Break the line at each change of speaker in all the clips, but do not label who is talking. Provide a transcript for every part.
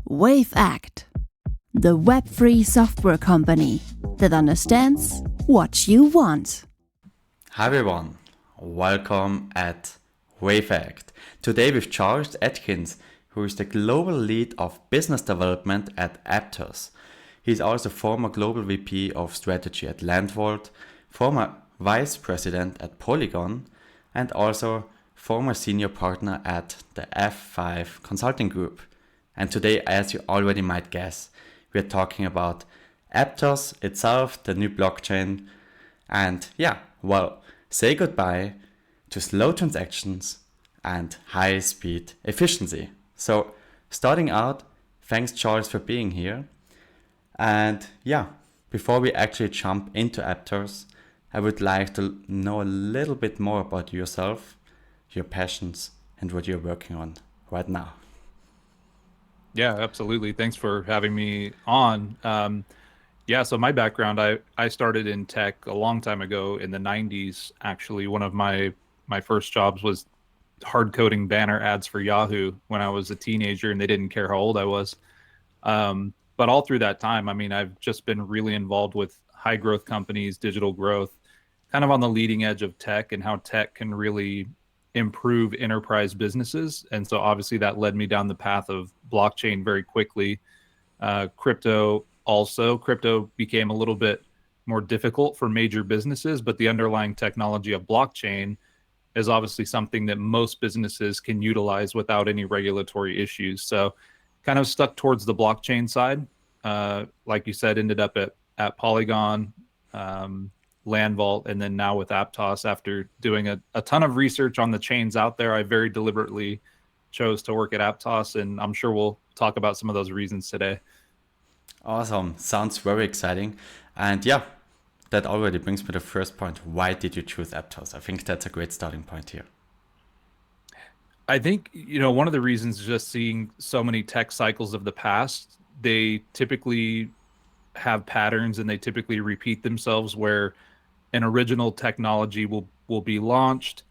Wavect, the web-free software company that understands what you want.
Hi everyone, welcome at Wavect. Today with Charles Adkins, who is the global lead of business development at Aptos. He's also former global VP of strategy at Landvolt, former vice president at Polygon, and also former senior partner at the F5 consulting group. And today, as you already might guess, we're talking about Aptos itself, the new blockchain, and say goodbye to slow transactions and high speed efficiency. So starting out, thanks Charles for being here. And before we actually jump into Aptos, I would like to know a little bit more about yourself, your passions, and what you're working on right now.
Yeah, absolutely. Thanks for having me on. So my background, I started in tech a long time ago in the 90s. Actually, one of my first jobs was hard coding banner ads for Yahoo when I was a teenager, and they didn't care how old I was. But all through that time, I mean, I've just been really involved with high growth companies, digital growth, kind of on the leading edge of tech and how tech can really improve enterprise businesses. And so obviously that led me down the path of blockchain very quickly. Crypto became a little bit more difficult for major businesses, but the underlying technology of blockchain is obviously something that most businesses can utilize without any regulatory issues. So kind of stuck towards the blockchain side. Like you said, ended up at Polygon, Landvault, and then now with Aptos. After doing a ton of research on the chains out there, I very deliberately chose to work at Aptos, and I'm sure we'll talk about some of those reasons today.
Awesome. Sounds very exciting. And that already brings me to the first point. Why did you choose Aptos? I think that's a great starting point here.
I think, one of the reasons is just seeing so many tech cycles of the past, they typically have patterns and they typically repeat themselves where an original technology will be launched.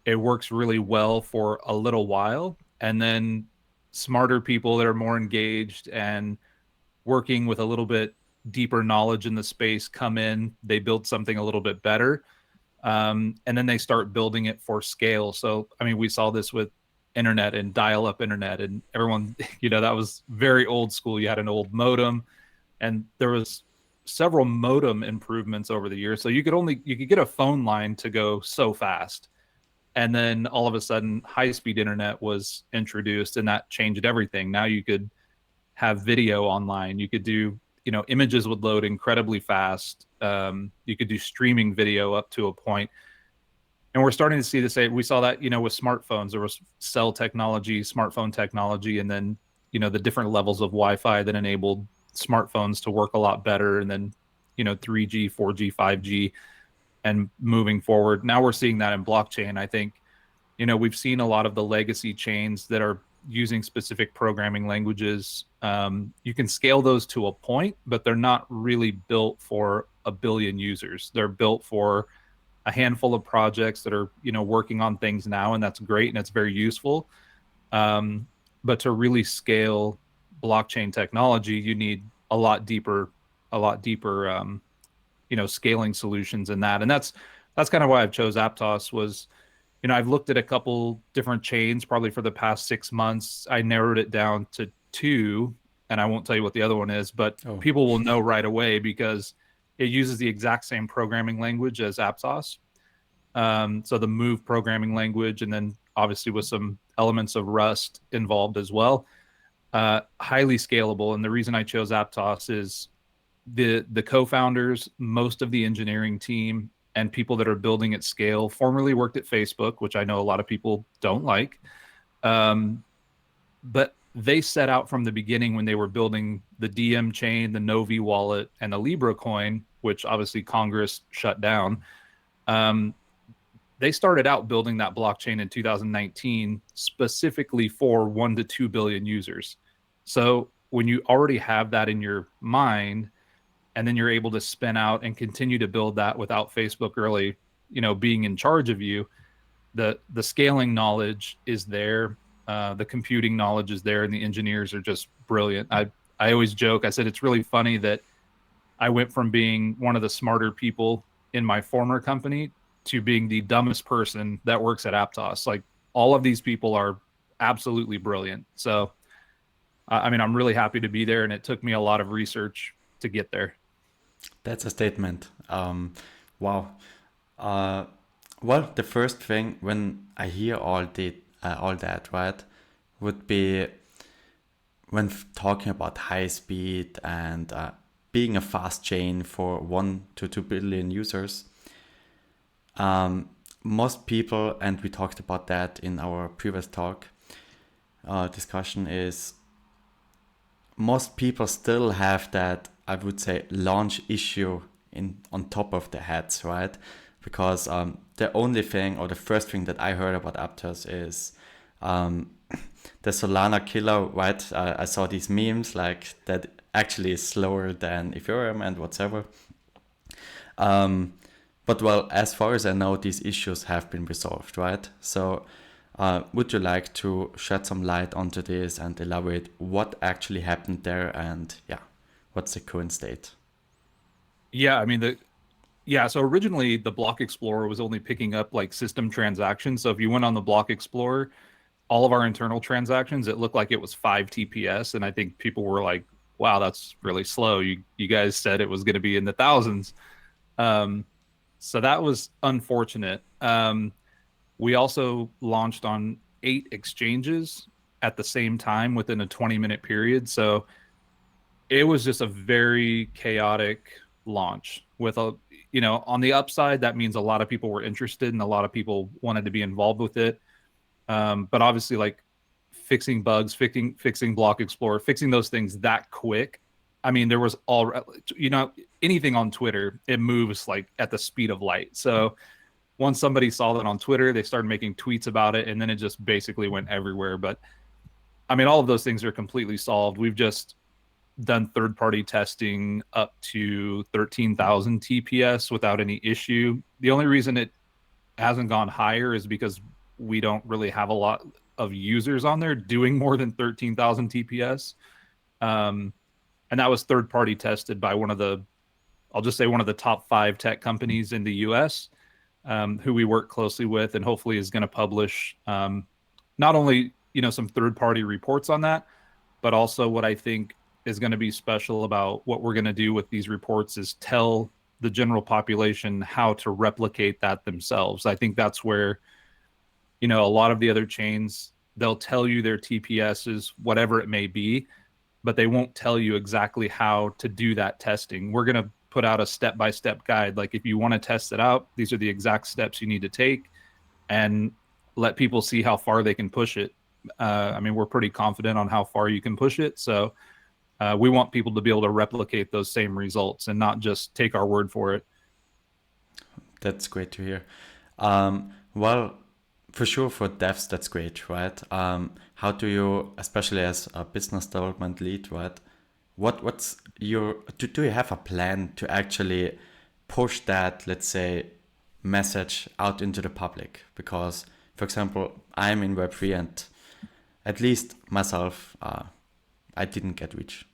It works really well for a little while, and then smarter people that are more engaged and working with a little bit deeper knowledge in the space come in, they build something a little bit better, and then they start building it for scale. So, I mean, we saw this with internet and dial-up internet, and everyone, that was very old school. You had an old modem, and there was several modem improvements over the years. So you could get a phone line to go so fast. And then all of a sudden high-speed internet was introduced, and that changed everything. Now you could have video online. You could do, images would load incredibly fast. You could do streaming video up to a point. And we're starting to see this. We saw that, with smartphones. There was cell technology, smartphone technology, and then, the different levels of Wi-Fi that enabled smartphones to work a lot better, and then 3G, 4G, 5G, and moving forward. Now we're seeing that in blockchain. I think we've seen a lot of the legacy chains that are using specific programming languages. You can scale those to a point, but they're not really built for a billion users. They're built for a handful of projects that are working on things now, and that's great and it's very useful. But to really scale blockchain technology, you need a lot deeper scaling solutions in that. And that's kind of why I've chose Aptos. Was I've looked at a couple different chains probably for the past 6 months. I narrowed it down to 2, and I won't tell you what the other one is, but people will know right away because it uses the exact same programming language as Aptos. So the Move programming language, and then obviously with some elements of Rust involved as well. Highly scalable. And the reason I chose Aptos is the co-founders, most of the engineering team, and people that are building at scale formerly worked at Facebook, which I know a lot of people don't like. But they set out from the beginning when they were building the DM chain, the Novi wallet, and the Libra coin, which obviously Congress shut down. They started out building that blockchain in 2019 specifically for 1 to 2 billion users. So when you already have that in your mind, and then you're able to spin out and continue to build that without Facebook really, being in charge of you, the scaling knowledge is there. The computing knowledge is there, and the engineers are just brilliant. I always joke. I said it's really funny that I went from being one of the smarter people in my former company to being the dumbest person that works at Aptos. Like all of these people are absolutely brilliant. So, I mean, I'm really happy to be there, and it took me a lot of research to get there.
That's a statement. Wow. Uh, well, the first thing when I hear all that, right, would be when talking about high speed and being a fast chain for 1 to 2 billion users. Most people, and we talked about that in our previous talk discussion, is most people still have that, I would say, launch issue on top of their heads, right? Because the only thing, or the first thing that I heard about Aptos is the Solana killer, right? I saw these memes like that actually is slower than Ethereum and whatever. But well, as far as I know, these issues have been resolved, right? So would you like to shed some light onto this and elaborate what actually happened there, and yeah, what's the current state?
Yeah, I mean, so originally the Block Explorer was only picking up like system transactions. So if you went on the Block Explorer, all of our internal transactions, it looked like it was 5 TPS. And I think people were like, wow, that's really slow. You guys said it was going to be in the thousands. So that was unfortunate. We also launched on 8 exchanges at the same time within a 20-minute period. So it was just a very chaotic launch with on the upside, that means a lot of people were interested and a lot of people wanted to be involved with it. But obviously, like fixing bugs, fixing Block Explorer, fixing those things that quick. I mean, there was anything on Twitter, it moves like at the speed of light. So once somebody saw that on Twitter, they started making tweets about it, and then it just basically went everywhere. But I mean, all of those things are completely solved. We've just done third-party testing up to 13,000 TPS without any issue. The only reason it hasn't gone higher is because we don't really have a lot of users on there doing more than 13,000 TPS. And that was third-party tested by I'll just say one of the top 5 tech companies in the US, who we work closely with, and hopefully is going to publish not only some third-party reports on that, but also what I think is going to be special about what we're going to do with these reports is tell the general population how to replicate that themselves. I think that's where a lot of the other chains, they'll tell you their TPSs, whatever it may be, but they won't tell you exactly how to do that testing. We're going to put out a step-by-step guide. Like if you want to test it out, these are the exact steps you need to take, and let people see how far they can push it. I mean, we're pretty confident on how far you can push it. So we want people to be able to replicate those same results and not just take our word for it.
That's great to hear. Well, for sure for devs, that's great, right? How do you, especially as a business development lead, right? What's your, do you have a plan to actually push that, let's say, message out into the public? Because, for example, I'm in Web3 and at least myself, I didn't reach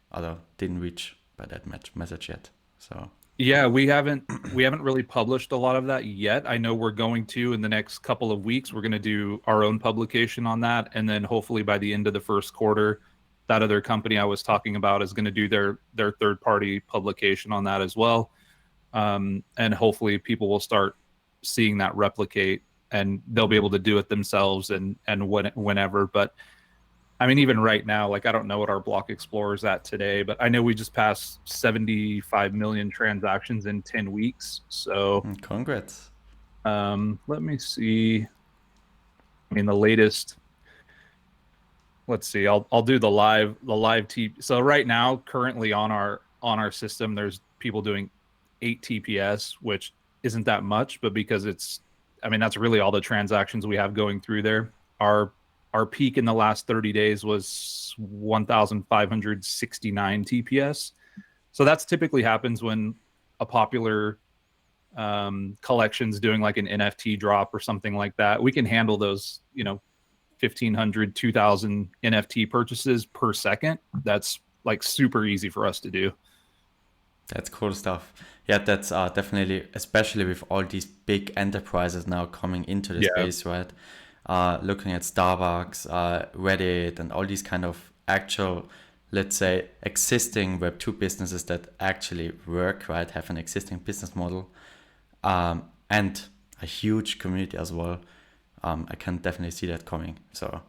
by that message yet. So
yeah, we haven't really published a lot of that yet. I know we're going to in the next couple of weeks. We're going to do our own publication on that, and then hopefully by the end of the first quarter, that other company I was talking about is going to do their third-party publication on that as well. And hopefully people will start seeing that replicate, and they'll be able to do it themselves and whenever. But I mean, even right now, like I don't know what our Block Explorer is at today, but I know we just passed 75 million transactions in 10 weeks. So
congrats.
Let me see. I mean, the latest. Let's see. I'll do the live So right now, currently on our system, there's people doing 8 TPS, which isn't that much, but because that's really all the transactions we have going through there. Our peak in the last 30 days was 1,569 TPS. So that's typically happens when a popular collection's doing like an NFT drop or something like that. We can handle those, 1,500, 2,000 NFT purchases per second. That's like super easy for us to do.
That's cool stuff. Yeah, that's definitely, especially with all these big enterprises now coming into the
Yeah.
space, right? Looking at Starbucks, Reddit, and all these kind of actual, let's say, existing Web2 businesses that actually work, right? Have an existing business model, and a huge community as well. I can definitely see that coming. So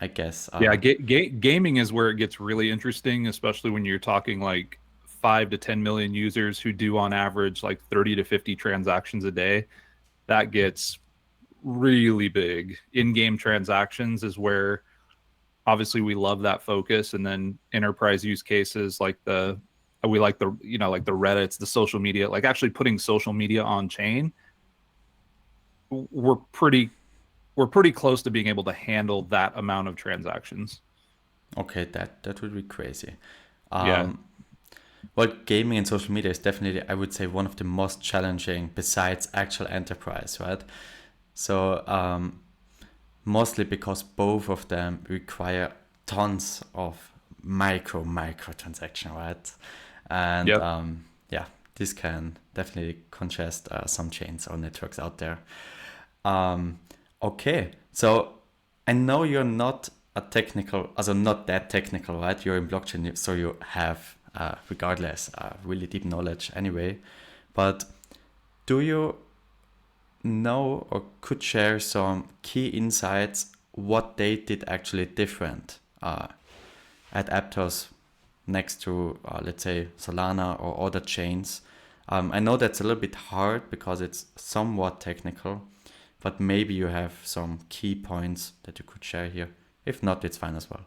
I guess,
Yeah, gaming is where it gets really interesting, especially when you're talking like 5 to 10 million users who do on average like 30 to 50 transactions a day. That gets really big. In-game transactions is where obviously we love that focus, and then enterprise use cases like we like the like the Reddits, the social media, like actually putting social media on chain. We're pretty close to being able to handle that amount of transactions.
okay, that would be crazy.
Yeah.
Well, gaming and social media is definitely, I would say, one of the most challenging besides actual enterprise, right? So mostly because both of them require tons of micro transaction, right? And
Yep.
yeah, this can definitely congest some chains or networks out there. Um, okay, so I know you're not a technical, also not that technical, right? You're in blockchain, so you have, regardless, really deep knowledge anyway. But do you know or could share some key insights what they did actually different at Aptos next to, let's say, Solana or other chains? I know that's a little bit hard because it's somewhat technical, but maybe you have some key points that you could share here. If not, it's fine as well.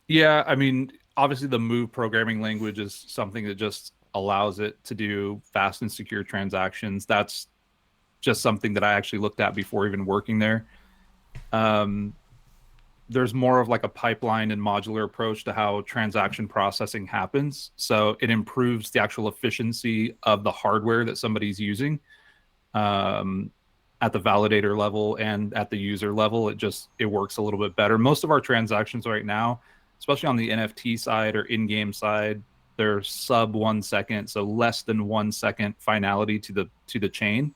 Yeah, I mean, obviously the Move programming language is something that just allows it to do fast and secure transactions. That's just something that I actually looked at before even working there. Um, there's more of like a pipeline and modular approach to how transaction processing happens. So it improves the actual efficiency of the hardware that somebody's using, um, at the validator level and at the user level. It works a little bit better. Most of our transactions right now, especially on the NFT side or in-game side, they're sub 1 second, so less than 1 second finality to the chain.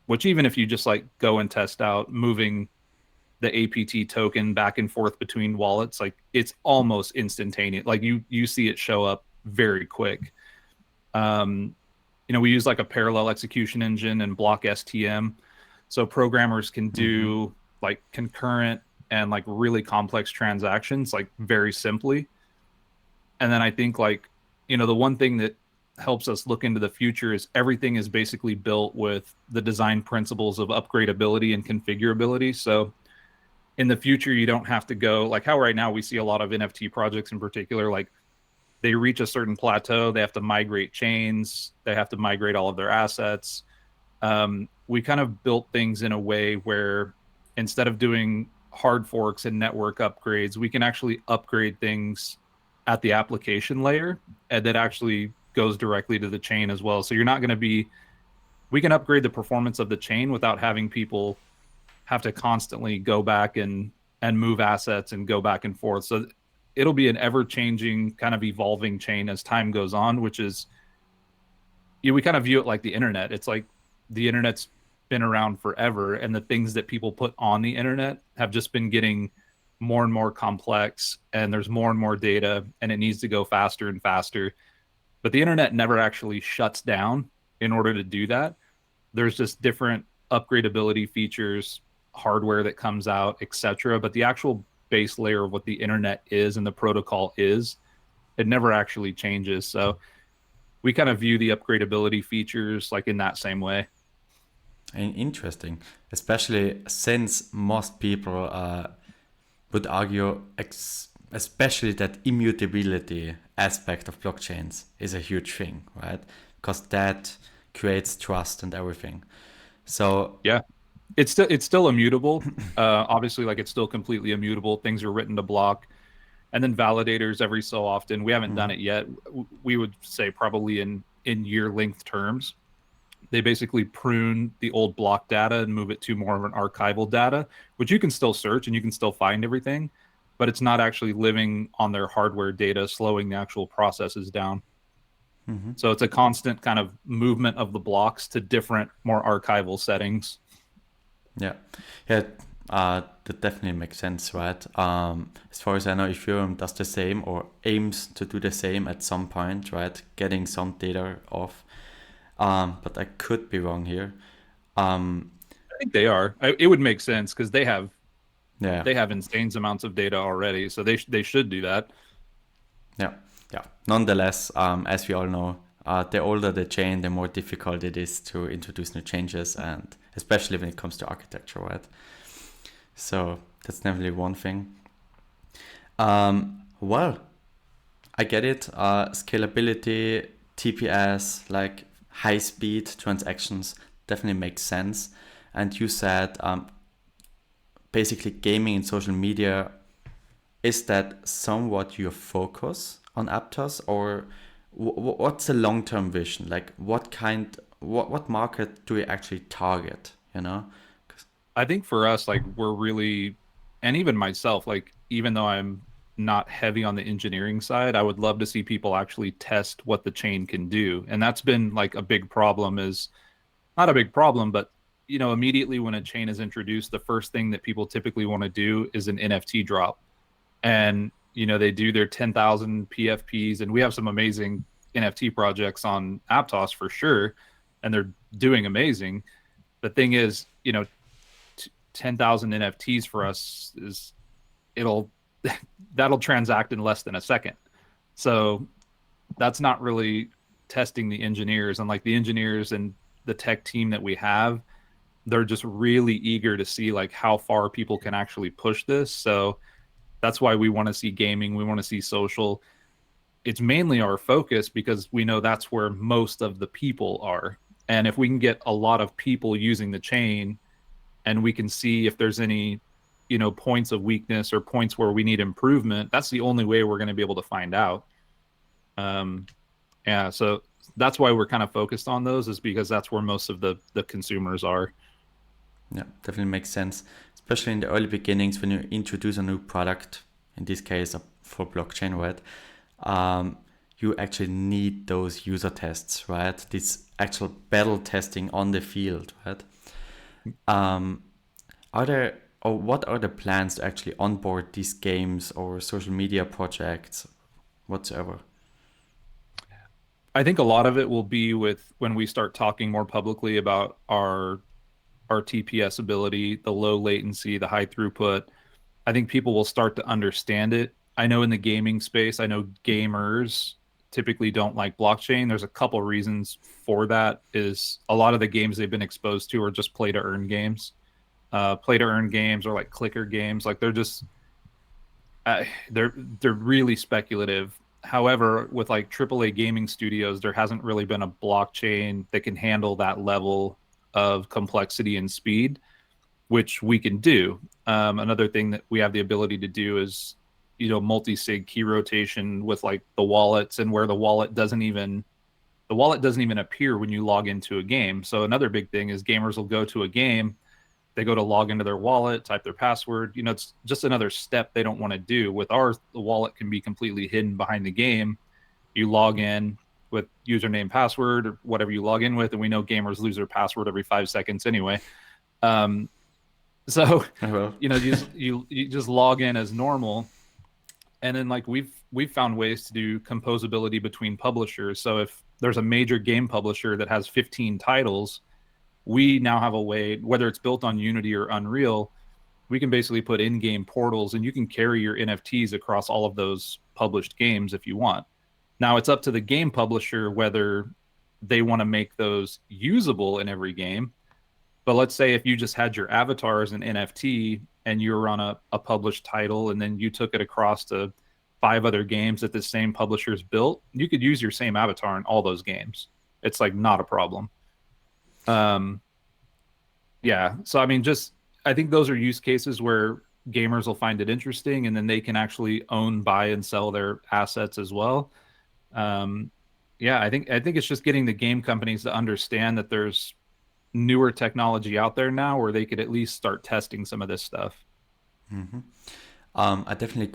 Which even if you just like go and test out moving the APT token back and forth between wallets, like it's almost instantaneous. Like you see it show up very quick. Um, we use like a parallel execution engine and block STM, so programmers can do like concurrent and like really complex transactions like very simply. And then I think like the one thing that helps us look into the future is everything is basically built with the design principles of upgradability and configurability. So in the future, you don't have to go like how right now we see a lot of NFT projects in particular, like they reach a certain plateau, they have to migrate chains, they have to migrate all of their assets. We kind of built things in a way where instead of doing hard forks and network upgrades, we can actually upgrade things at the application layer, and that actually goes directly to the chain as well. So you're not going to be, we can upgrade the performance of the chain without having people have to constantly go back and move assets and go back and forth. So it'll be an ever changing kind of evolving chain as time goes on, which is, we kind of view it like the internet. It's like the internet's been around forever, and the things that people put on the internet have just been getting more and more complex, and there's more and more data, and it needs to go faster and faster. But the internet never actually shuts down in order to do that. There's just different upgradability features, hardware that comes out, etc. But the actual base layer of what the internet is and the protocol is, it never actually changes. So we kind of view the upgradability features like in that same way.
Interesting, especially since most people would argue, especially that immutability aspect of blockchains is a huge thing, right? Because that creates trust and everything. So
Yeah, it's still immutable. Obviously, like it's still completely immutable. Things are written to block, and then validators every so often. We haven't done it yet. We would say probably in year length terms. They basically prune the old block data and move it to more of an archival data, which you can still search and you can still find everything, but it's not actually living on their hardware data, slowing the actual processes down. So it's a constant kind of movement of the blocks to different, more archival settings.
Yeah, yeah, that definitely makes sense, right? As far as I know, Ethereum does the same or aims to do the same at some point, right? Getting some data off. But I could be wrong here. Um,
I think they are. It would make sense because
yeah,
they have insane amounts of data already, so they should do that.
yeah, yeah. Nonetheless, as we all know, the older the chain, the more difficult it is to introduce new changes, and especially when it comes to architecture, right? So that's definitely one thing. Well, I get it. Scalability, TPS, like high speed transactions definitely makes sense. And you said basically gaming and social media, is that somewhat your focus on Aptos, or what's the long-term vision? Like what market do we actually target, you know?
I think for us, like we're really, and even myself, like even though I'm not heavy on the engineering side, I would love to see people actually test what the chain can do. And that's been like a big problem is not a big problem, but immediately when a chain is introduced, the first thing that people typically want to do is an NFT drop. And they do their 10,000 PFPs, and we have some amazing NFT projects on Aptos for sure, and they're doing amazing. The thing is, 10,000 NFTs for us is it'll that'll transact in less than a second. So that's not really testing the engineers, and like the engineers and the tech team that we have, they're just really eager to see like how far people can actually push this. So that's why we want to see gaming, we want to see social. It's mainly our focus because we know that's where most of the people are. And if we can get a lot of people using the chain and we can see if there's any, points of weakness or points where we need improvement, that's the only way we're going to be able to find out. Yeah, so that's why we're kind of focused on those, is because that's where most of the consumers are.
Yeah, definitely makes sense, especially in the early beginnings when you introduce a new product, in this case for blockchain, right? You actually need those user tests, right? This actual battle testing on the field, right? Are there, or what are the plans to actually onboard these games or social media projects whatsoever?
I think a lot of it will be with when we start talking more publicly about our TPS ability, the low latency, the high throughput. I think people will start to understand it. I know in the gaming space, I know gamers typically don't like blockchain. There's a couple reasons for that. Is a lot of the games they've been exposed to are just play to earn games. Play to earn games or like clicker games. Like they're just they're really speculative. However, with like AAA gaming studios, there hasn't really been a blockchain that can handle that level of complexity and speed, which we can do. Another thing that we have the ability to do is, multi-sig key rotation with like the wallets, and where the wallet doesn't even appear when you log into a game. So another big thing is gamers will go to a game, they go to log into their wallet, type their password. It's just another step they don't want to do. With ours, the wallet can be completely hidden behind the game. You log in with username, password, or whatever you log in with, and we know gamers lose their password every 5 seconds anyway. So
Well,
you just log in as normal, and then like we've found ways to do composability between publishers. So if there's a major game publisher that has 15 titles, we now have a way, whether it's built on Unity or Unreal, we can basically put in-game portals, and you can carry your NFTs across all of those published games if you want. Now it's up to the game publisher whether they want to make those usable in every game. But let's say if you just had your avatar as an NFT and you were on a published title, and then you took it across to 5 other games that the same publishers built, you could use your same avatar in all those games. It's like not a problem. Yeah. So I mean, I think those are use cases where gamers will find it interesting, and then they can actually own, buy, and sell their assets as well. Yeah, I think it's just getting the game companies to understand that there's newer technology out there now where they could at least start testing some of this stuff.
I definitely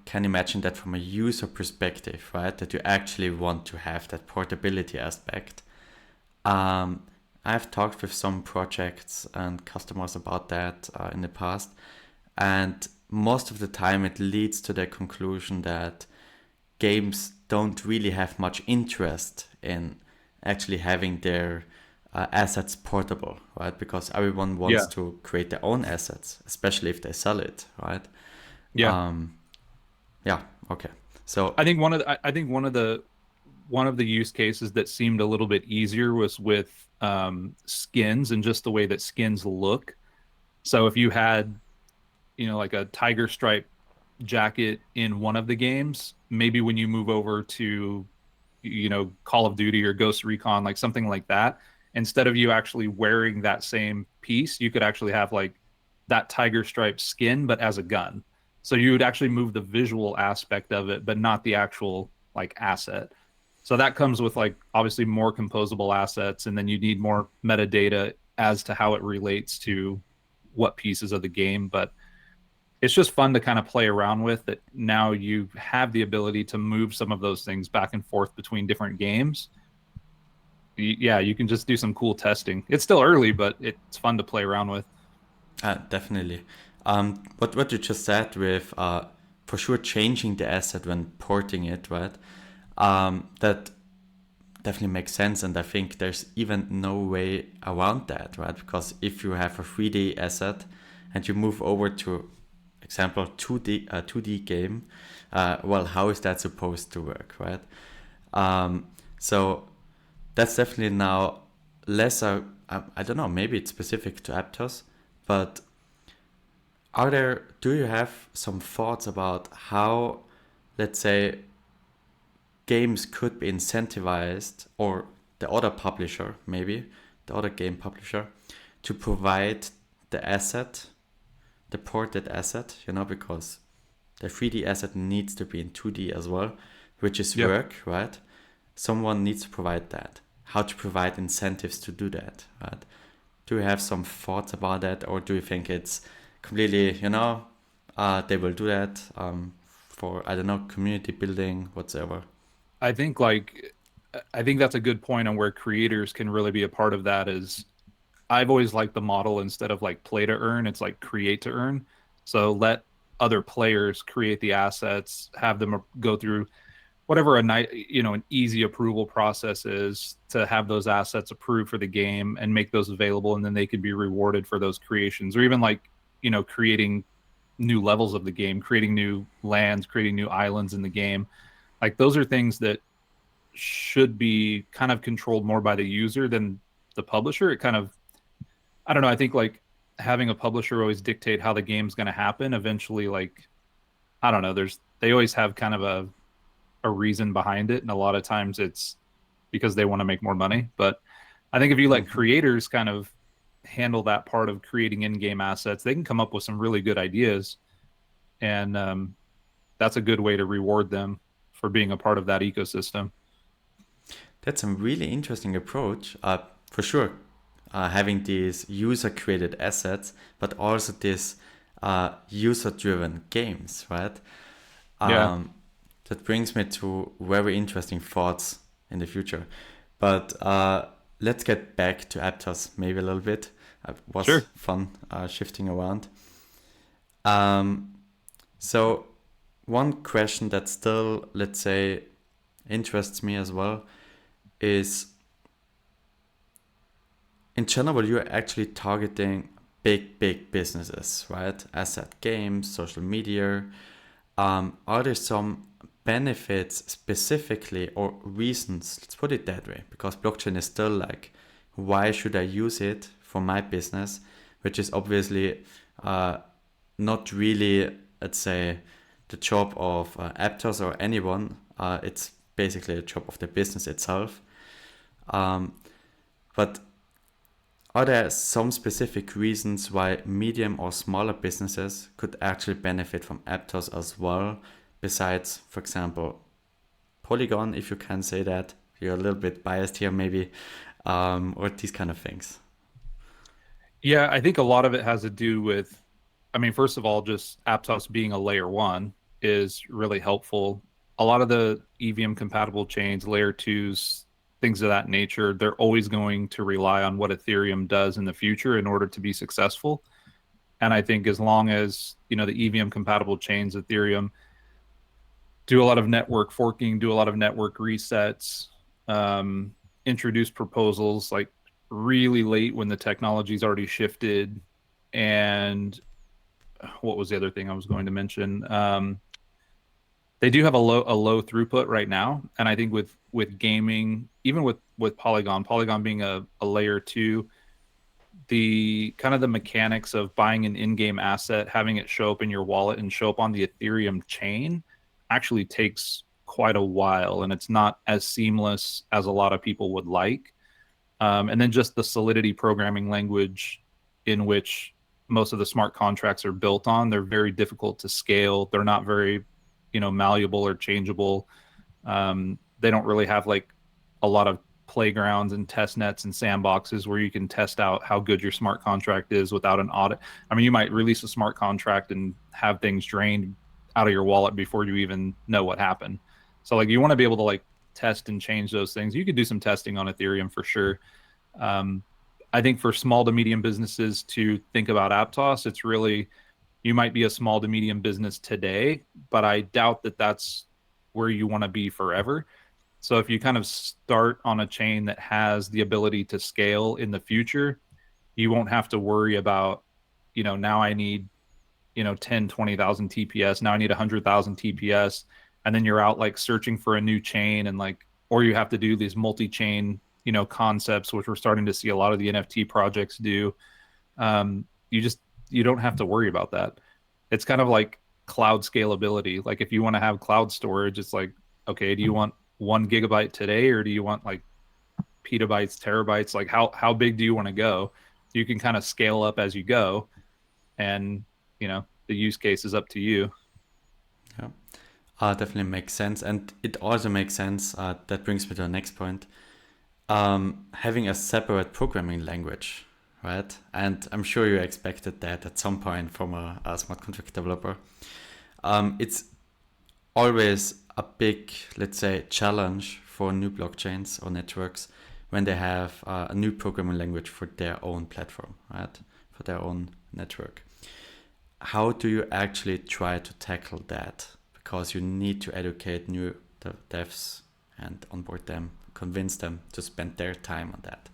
can imagine that from a user perspective, right? That you actually want to have that portability aspect. Um, I've talked with some projects and customers about that in the past, and most of the time it leads to the conclusion that games don't really have much interest in actually having their assets portable, right? Because everyone wants
Yeah.
to create their own assets, especially if they sell it, right?
Yeah.
Um, yeah, okay. So,
I think one of the use cases that seemed a little bit easier was with skins and just the way that skins look. So if you had, like a tiger stripe jacket in one of the games, maybe when you move over to, Call of Duty or Ghost Recon, like something like that, instead of you actually wearing that same piece, you could actually have like that tiger stripe skin, but as a gun. So you would actually move the visual aspect of it, but not the actual like asset. So that comes with like obviously more composable assets, and then you need more metadata as to how it relates to what pieces of the game. But it's just fun to kind of play around with that. Now you have the ability to move some of those things back and forth between different games. Yeah, you can just do some cool testing. It's still early, but it's fun to play around with.
definitely. What you just said with for sure changing the asset when porting it, right? That definitely makes sense, and I think there's even no way around that, right? Because if you have a 3D asset and you move over to example 2D game, well, how is that supposed to work, right? So that's definitely now lesser. I don't know, maybe it's specific to Aptos, but do you have some thoughts about how, let's say, games could be incentivized, or the other publisher, maybe the other game publisher, to provide the asset, the ported asset, because the 3D asset needs to be in 2D as well, which is
Yeah.
work, right? Someone needs to provide that. How to provide incentives to do that, right? Do you have some thoughts about that, or do you think it's completely, they will do that for, I don't know, community building, whatsoever?
I think like I think that's a good point on where creators can really be a part of that. Is I've always liked the model, instead of like play to earn, it's like create to earn. So let other players create the assets, have them go through whatever a night, an easy approval process is to have those assets approved for the game and make those available, and then they can be rewarded for those creations. Or even like, creating new levels of the game, creating new lands, creating new islands in the game. Like those are things that should be kind of controlled more by the user than the publisher. It kind of, I don't know, I think like having a publisher always dictate how the game's going to happen eventually. Like, I don't know, they always have kind of a reason behind it, and a lot of times it's because they want to make more money. But I think if you let
Mhm.
creators kind of handle that part of creating in-game assets, they can come up with some really good ideas. And that's a good way to reward them for being a part of that ecosystem.
That's a really interesting approach, for sure. Having these user-created assets, but also these user-driven games, right?
Yeah,
Um, that brings me to very interesting thoughts in the future. But let's get back to Aptos maybe a little bit. It was
sure.
fun shifting around. Um, so one question that still, let's say, interests me as well is, in general, you're actually targeting big businesses, right? Asset games, social media. Are there some benefits specifically, or reasons? Let's put it that way, because blockchain is still like, why should I use it for my business? Which is obviously not really, let's say, the job of Aptos or anyone. It's basically a job of the business itself. Um, but are there some specific reasons why medium or smaller businesses could actually benefit from Aptos as well, besides, for example, Polygon, if you can say that, you're a little bit biased here, maybe, or these kind of things?
Yeah, I think a lot of it has to do with, I mean, first of all, just Aptos being a layer one is really helpful. A lot of the EVM compatible chains, layer twos, things of that nature, they're always going to rely on what Ethereum does in the future in order to be successful. And I think as long as, the EVM compatible chains, Ethereum, do a lot of network forking, do a lot of network resets, um, introduce proposals like really late when the technology's already shifted. And what was the other thing I was going to mention? They do have a low throughput right now, and I think with gaming, even with Polygon being a layer two, the kind of the mechanics of buying an in-game asset, having it show up in your wallet and show up on the Ethereum chain actually takes quite a while, and it's not as seamless as a lot of people would like. And then just the Solidity programming language in which most of the smart contracts are built on, they're very difficult to scale. They're not very, malleable or changeable. They don't really have like a lot of playgrounds and test nets and sandboxes where you can test out how good your smart contract is without an audit. I mean, you might release a smart contract and have things drained out of your wallet before you even know what happened. So like you want to be able to like test and change those things. You could do some testing on Ethereum for sure. Um, I think for small to medium businesses to think about Aptos, it's really, you might be a small to medium business today, but I doubt that that's where you want to be forever. So if you kind of start on a chain that has the ability to scale in the future, you won't have to worry about, now I need, 10, 20,000 TPS. Now I need 100,000 TPS. And then you're out like searching for a new chain and like, or you have to do these multi-chain, concepts, which we're starting to see a lot of the NFT projects do. You don't have to worry about that. It's kind of like cloud scalability. Like if you want to have cloud storage, it's like, okay, do you want 1 gigabyte today, or do you want like petabytes, terabytes? Like how big do you want to go? You can kind of scale up as you go, and the use case is up to you.
Yeah, definitely makes sense. And it also makes sense. That brings me to the next point. Having a separate programming language, right? And I'm sure you expected that at some point from a smart contract developer. It's always a big, let's say, challenge for new blockchains or networks when they have a new programming language for their own platform, right? For their own network. How do you actually try to tackle that? Because you need to educate new devs and onboard them, convince them to spend their time on that.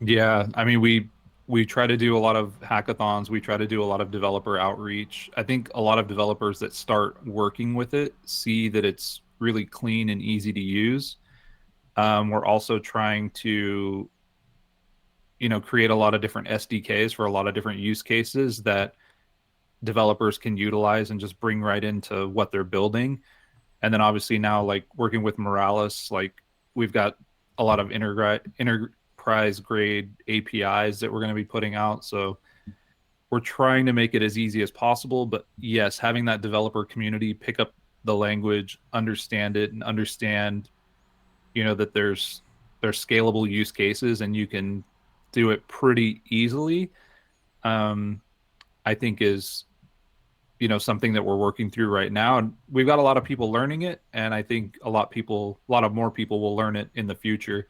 Yeah, I mean, we try to do a lot of hackathons. We try to do a lot of developer outreach. I think a lot of developers that start working with it see that it's really clean and easy to use. We're also trying to, create a lot of different SDKs for a lot of different use cases that developers can utilize and just bring right into what they're building. And then obviously now, like working with Morales, like we've got a lot of enterprise grade APIs that we're going to be putting out. So we're trying to make it as easy as possible. But yes, having that developer community pick up the language, understand it, and understand, that there's scalable use cases and you can do it pretty easily. I think is something that we're working through right now, and we've got a lot of people learning it, and I think a lot of more people will learn it in the future.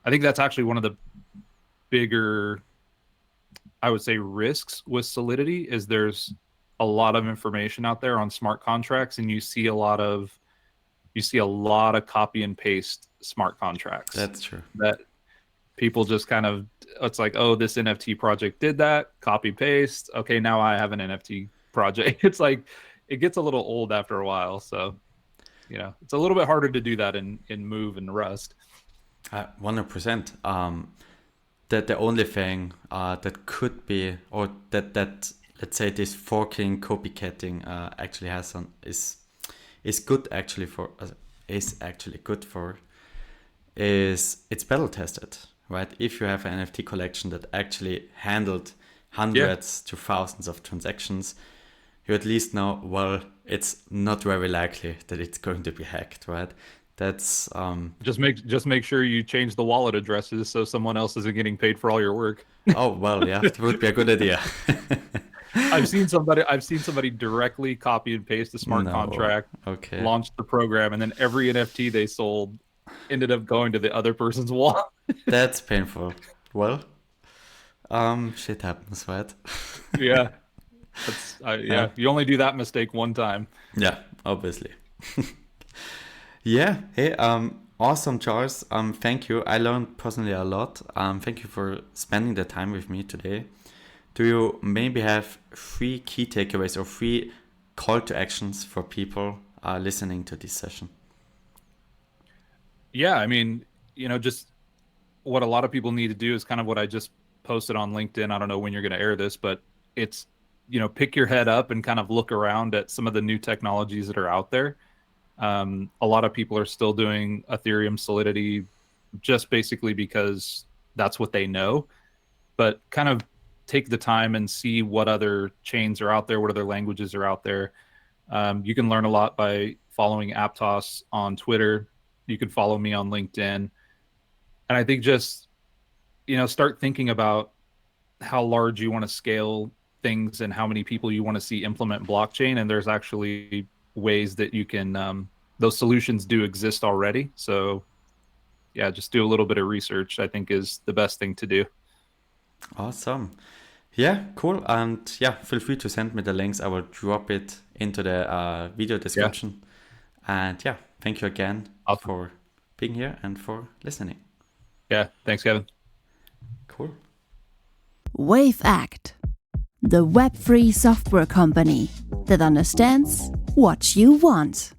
I think that's actually one of the bigger, I would say, risks with Solidity is there's a lot of information out there on smart contracts, and you see a lot of copy and paste smart contracts.
That's true.
That people just kind of, it's like, oh, this NFT project did that, copy paste. Okay, now I have an NFT project. It's like it gets a little old after a while. So, it's a little bit harder to do that in Move and Rust.
100%. That the only thing that could be, or that let's say this forking, copycatting actually has on is good actually for is actually good for is it's battle tested, right? If you have an NFT collection that actually handled hundreds to thousands of transactions, you at least know, well, it's not very likely that it's going to be hacked, right? That's
Just make sure you change the wallet addresses so someone else isn't getting paid for all your work.
oh well, yeah, that would be a good idea.
I've seen somebody directly copy and paste the smart
No.
contract,
Okay.
launch the program, and then every NFT they sold ended up going to the other person's wallet.
That's painful. Well, shit happens, right?
Yeah. Yeah,
Yeah.
you only do that mistake one time.
Yeah, obviously. Yeah. Hey, awesome, Charles. Thank you. I learned personally a lot. Thank you for spending the time with me today. Do you maybe have 3 key takeaways or 3 call to actions for people listening to this session?
Yeah, I mean, just what a lot of people need to do is kind of what I just posted on LinkedIn. I don't know when you're going to air this, but it's, pick your head up and kind of look around at some of the new technologies that are out there. A lot of people are still doing Ethereum Solidity just basically because that's what they know, but kind of take the time and see what other chains are out there, what other languages are out there. You can learn a lot by following Aptos on Twitter. You can follow me on LinkedIn. And I think just, start thinking about how large you want to scale things and how many people you want to see implement blockchain. And there's actually ways that you can, those solutions do exist already. So yeah, just do a little bit of research, I think is the best thing to do.
Awesome. Yeah, cool. And yeah, feel free to send me the links. I will drop it into the video description. And yeah, thank you again
Awesome.
for being here and for listening.
Yeah. Thanks, Kevin.
Cool.
Wavect, the web-free software company that understands what you want.